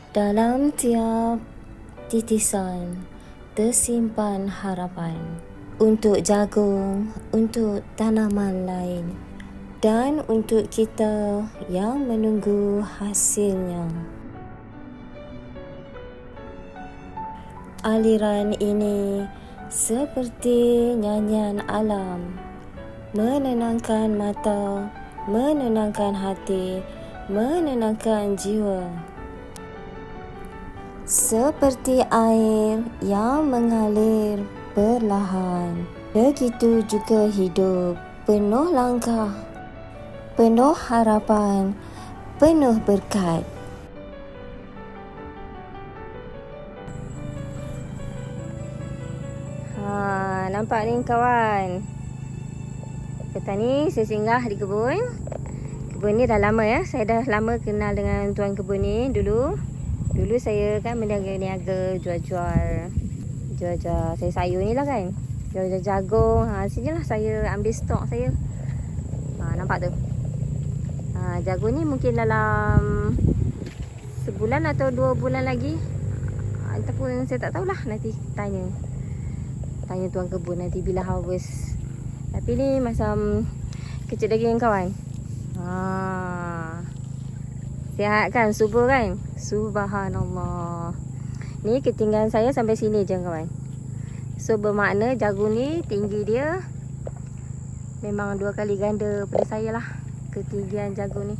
Dalam tiap titisan tersimpan harapan untuk jagung, untuk tanaman lain dan untuk kita yang menunggu hasilnya. Aliran ini seperti nyanyian alam, menenangkan mata, menenangkan hati, menenangkan jiwa. Seperti air yang mengalir perlahan, begitu juga hidup, penuh langkah, penuh harapan, penuh berkat. Nampak ni kawan. Petang ni saya singgah di kebun. Kebun ni dah lama ya. Saya dah lama kenal dengan tuan kebun ni dulu. Dulu saya kan berniaga jual-jual sayur-sayur ni lah kan. Jual-jual jagung. Sini lah saya ambil stok saya. Nampak tu. Jagung ni mungkin dalam sebulan atau 2 bulan lagi. Ataupun saya tak tahulah, nanti tanya tuan kebun nanti bila harvest. Tapi ni macam kecil lagi kan kawan. Sihat kan? Subur kan? Subhanallah. Ni ketinggian saya sampai sini je kawan. So bermakna jagung ni tinggi dia memang 2 kali ganda pada saya lah, ketinggian jagung ni.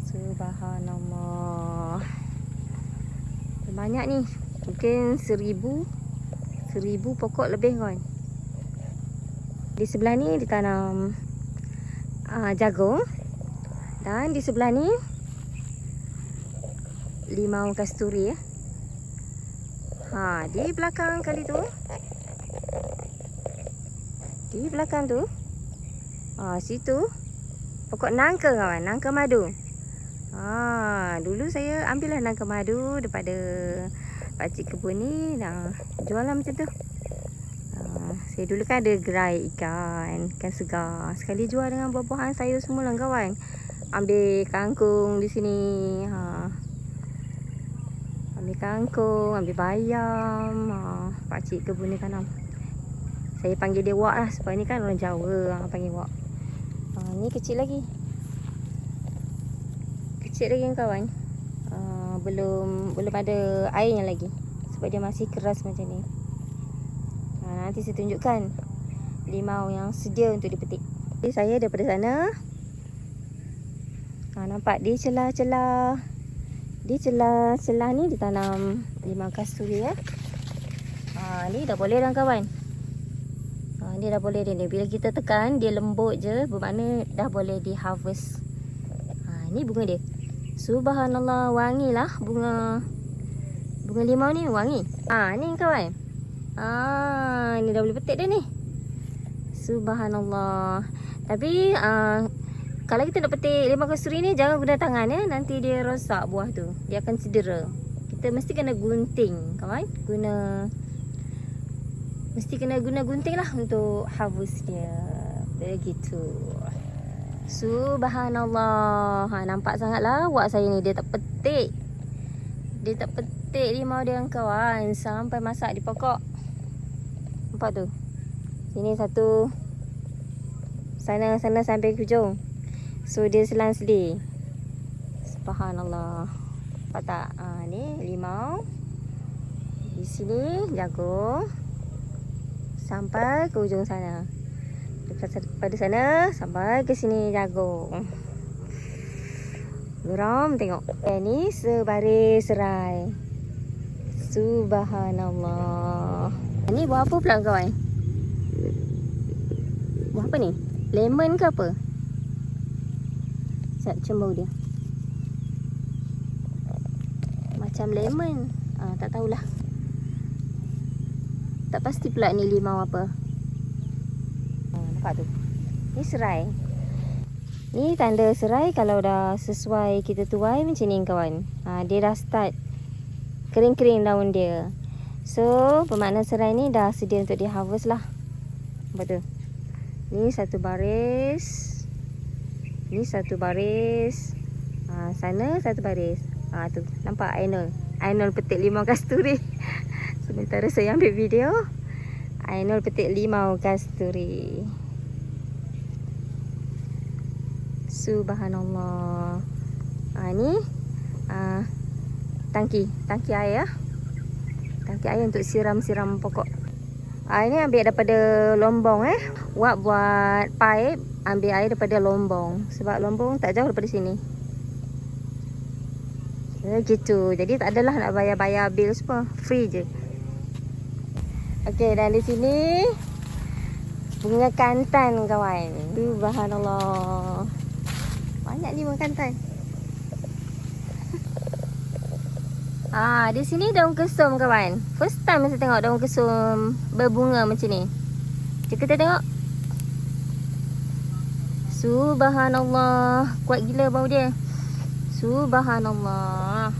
Subhanallah. Banyak ni. Mungkin 1000 pokok lebih kawan. Di sebelah ni ditanam jagung. Dan di sebelah ni limau kasturi ya. Di belakang kali tu. Di belakang tu. Situ pokok nangka kawan, nangka madu. Dulu saya ambil lah nangka madu daripada pakcik kebun ni, jual lah macam tu. Saya dulu kan ada gerai ikan segar. Sekali jual dengan buah-buahan sayur semua lah kawan. Ambil kangkung di sini. Ambil kangkung, ambil bayam. Pakcik kebun ni tanam. Saya panggil dia wak lah, sebab ni kan orang Jawa panggil wak. Ni kecil lagi. Kecil lagi kawan. Belum ada airnya lagi. Sebab dia masih keras macam ni. Nanti saya tunjukkan limau yang sedia untuk dipetik. Jadi saya daripada sana. Nampak di celah-celah ni ditanam limau kasturi ya. Ni dah boleh dah kawan. Ni dah boleh dia ni. Bila kita tekan dia lembut je, bermakna dah boleh di harvest. Ni bunga dia. Subhanallah, wangi lah bunga limau ni, wangi. Ni kawan. Ni dah boleh petik dah ni. Subhanallah. Tapi kalau kita nak petik limau kasturi ni, jangan guna tangan ya. Nanti dia rosak buah tu. Dia akan cedera. Kita mesti kena gunting kawan. Mesti kena guna gunting lah untuk harvest dia. Begitu. Subhanallah. Nampak sangat lah wak saya ni. Dia tak petik limau dia kawan. Sampai masak di pokok. Nampak tu. Sini satu. Sana sampai ke hujung. So dia selang-seling. Subhanallah. Nampak tak? Ni limau. Di sini jagung. Sampai ke hujung sana. Daripada sana sampai ke sini jagung. Geram tengok. Ni sebaris serai. Subhanallah. Ni buah apa pula kawan? Buah apa ni? Lemon ke apa? Sekejap cembau dia. Macam lemon. Tak tahulah. Tak pasti pula ni limau apa. Nampak tu. Ni serai. Ni tanda serai kalau dah sesuai kita tuai macam ni kawan. Dia dah start kering-kering daun dia. So bermakna serai ni dah sedia untuk di harvest lah. Nampak tu. Ni satu baris. Ni satu baris. Sana satu baris. Tu nampak Ainul. Ainul petik limau kasturi. Sementara saya ambil video, Ainul petik limau kasturi. Subhanallah. Ni tangki air ya. Tangki air untuk siram-siram pokok. Ini ambil daripada lombong Wak buat pipe, ambil air daripada lombong. Sebab lombong tak jauh daripada sini. Gitu. Jadi tak adalah nak bayar-bayar bil semua. Free je. Okey, dan di sini bunga kantan kawan. Subhanallah. Banyak ni bunga kantan. Di sini daun kesum kawan. First time saya tengok daun kesum berbunga macam ni. Jom kita tengok. Subhanallah. Kuat gila bau dia. Subhanallah.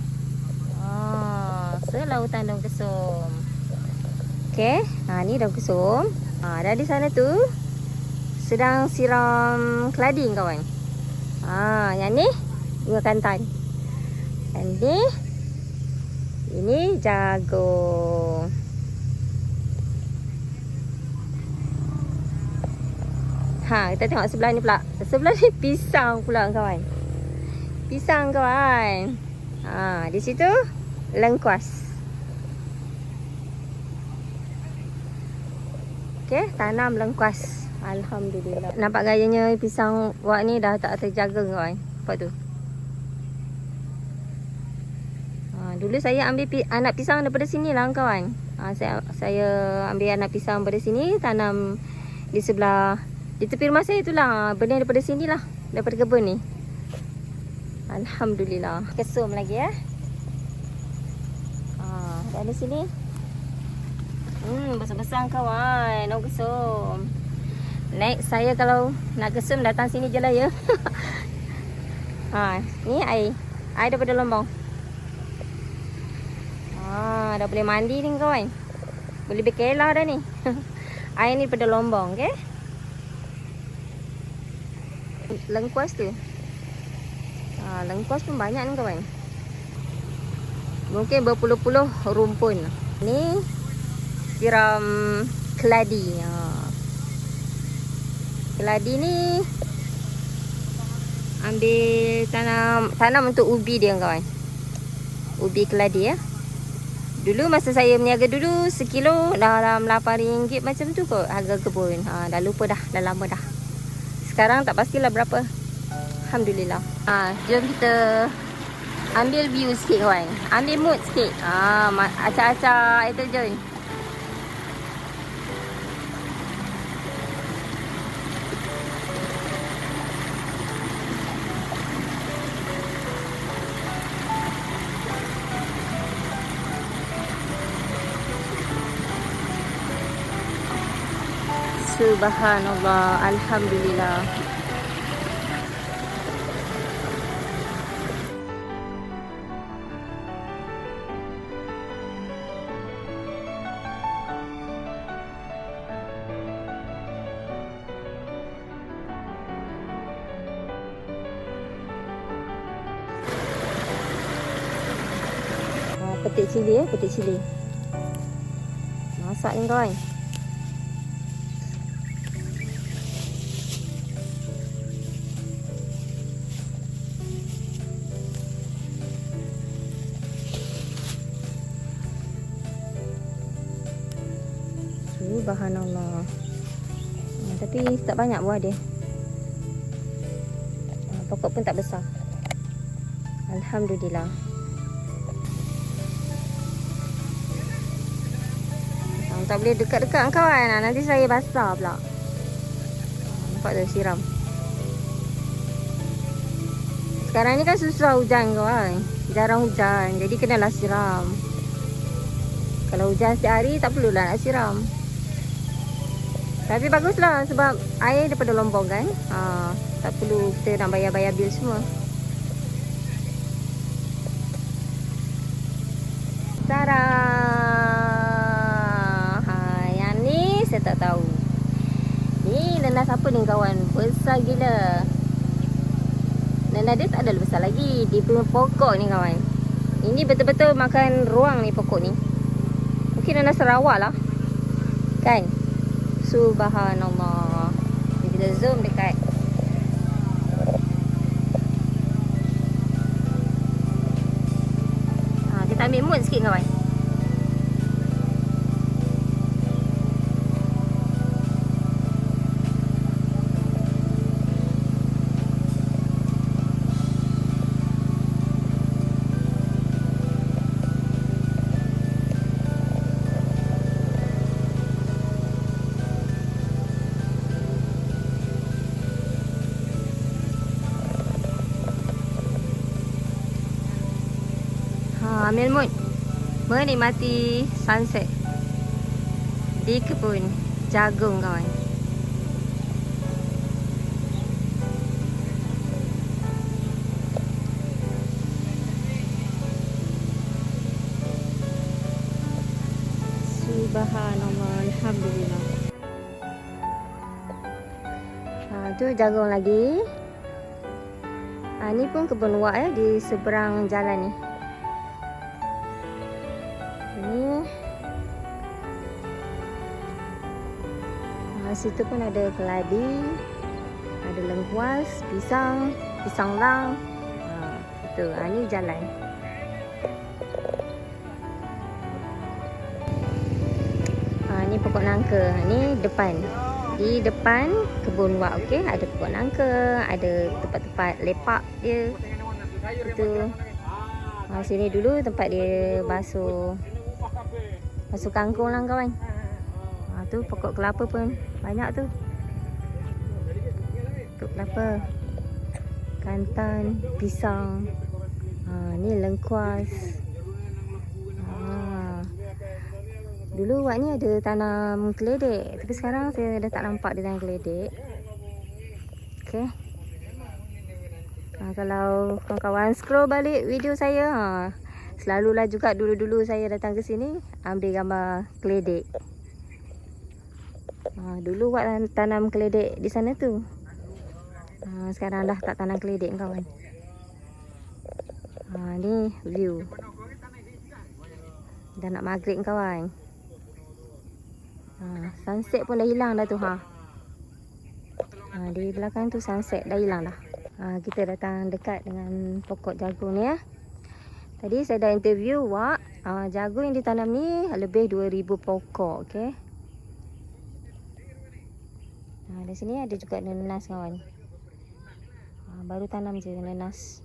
Selautan daun kesum. Okey, ni daun kesum. Dan di sana tu sedang siram keladi kawan. Yang ni bunga kantan. Dan ini jagung. Kita tengok sebelah ni pula. Sebelah ni pisang pula kawan. Pisang kawan. Di situ lengkuas. Okey, tanam lengkuas. Alhamdulillah. Nampak gayanya pisang wak ni dah tak terjaga kawan. Nampak tu. Dulu saya ambil anak pisang daripada sini lah kawan. Saya ambil anak pisang daripada sini, tanam di sebelah, di tepi rumah saya itulah. Benih daripada sini lah, daripada kebun ni. Alhamdulillah. Kesum lagi ya. Dan di sini besar-besar kawan, daun kesum. Next saya kalau nak kesum datang sini je lah ya. Ni air daripada lombong. Dah boleh mandi ni kawan. Boleh berkelah dah ni. Air ni daripada lombong, okey. Lengkuas tu. Lengkuas pun banyak ni kawan. Mungkin berpuluh-puluh rumpun. Ni siram keladi. Keladi ni ambil tanam untuk ubi dia kawan. Ubi keladi ya. Dulu masa saya berniaga dulu, sekilo dalam RM8 macam tu kot harga kebun. Dah lupa dah, dah lama dah. Sekarang tak pastilah berapa. Alhamdulillah. Jom kita ambil view sikit kawan. Ambil mood sikit. Acak-acak air terjun. Subhanallah. Alhamdulillah. Petik cili ya, petik cili. Masak ni kawan. Subhanallah. Tapi tak banyak buah dia. Pokok pun tak besar. Alhamdulillah. Tak boleh dekat-dekat kawan. Nanti saya basah pula. Nampak tu siram. Sekarang ni kan susah hujan kawan. Jarang hujan. Jadi kenalah siram. Kalau hujan setiap hari tak perlulah nak siram. Tapi baguslah sebab air daripada lombong kan. Tak perlu kita nak bayar-bayar bil semua. Yang ni saya tak tahu. Ni nenas apa ni kawan? Besar gila. Nenas dia tak ada besar lagi. Dia punya pokok ni kawan. Ini betul-betul makan ruang ni pokok ni. Mungkin nanas Sarawak lah. Kan? Subhanallah. Kita zoom dekat. Kita ambil mood sikit kawan. Ambil mood menikmati sunset di kebun jagung kawan. Subhanallah, alhamdulillah. Tu jagung lagi. Ni pun kebun wak ya, di seberang jalan ni. Situ pun ada keladi, ada lengkuas, pisang, pisang lang. Itu, ni jalan. Ni pokok nangka. Ni depan. Di depan kebun wak, okey. Ada pokok nangka, ada tempat-tempat lepak dia. Itu. Sini dulu tempat dia basuh kangkung lah kawan. Tu pokok kelapa pun banyak tu. Pokok kelapa, kantan, pisang. Ni lengkuas. Dulu wak ni ada tanam keledek, tapi sekarang saya dah tak nampak dia tanam keledek. Okey. Kalau kawan-kawan scroll balik video saya, selalulah juga dulu-dulu saya datang ke sini ambil gambar keledek. Dulu buat tanam keledek di sana tu. Sekarang dah tak tanam keledek kawan. Ni view. Dah nak maghrib kawan. Sunset pun dah hilang dah tu di belakang tu sunset dah hilang dah. Kita datang dekat dengan pokok jagung ni ya. Tadi saya dah interview wak. Jagung yang ditanam ni lebih 2000 pokok, okey. Di sini ada juga nenas kawan. Baru tanam je nenas.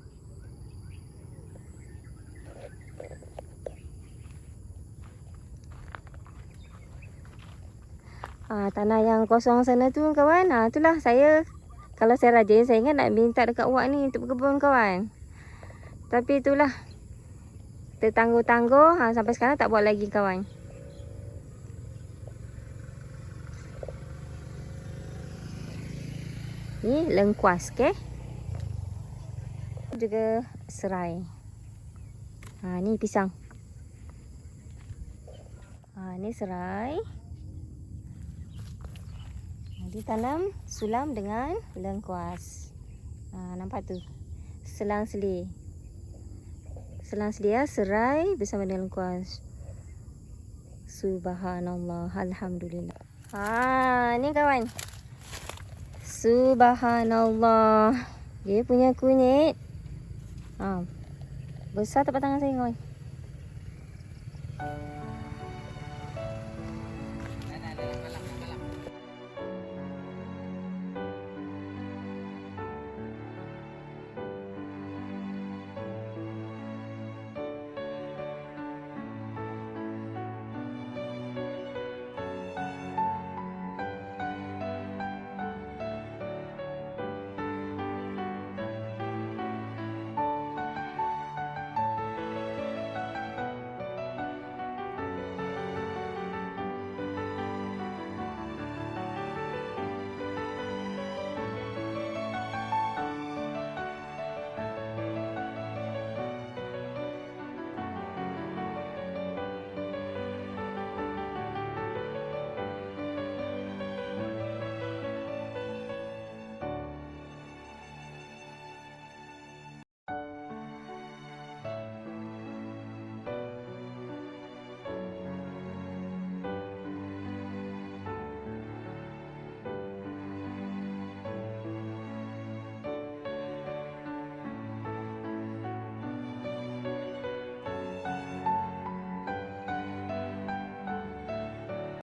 Tanah yang kosong sana tu kawan. Itulah saya, kalau saya rajin saya ingat nak minta dekat wak ni untuk berkebun kawan. Tapi itulah tertangguh-tangguh, sampai sekarang tak buat lagi kawan. Ni lengkuas, okey. Juga serai. Ni pisang. Ni serai. Ditanam sulam dengan lengkuas. Nampak tu. Selang-seli. Selang-seli ya, serai bersama dengan lengkuas. Subhanallah, alhamdulillah. Ni kawan. Subhanallah. Dia punya kunyit. Besar tak tangan saya kawan.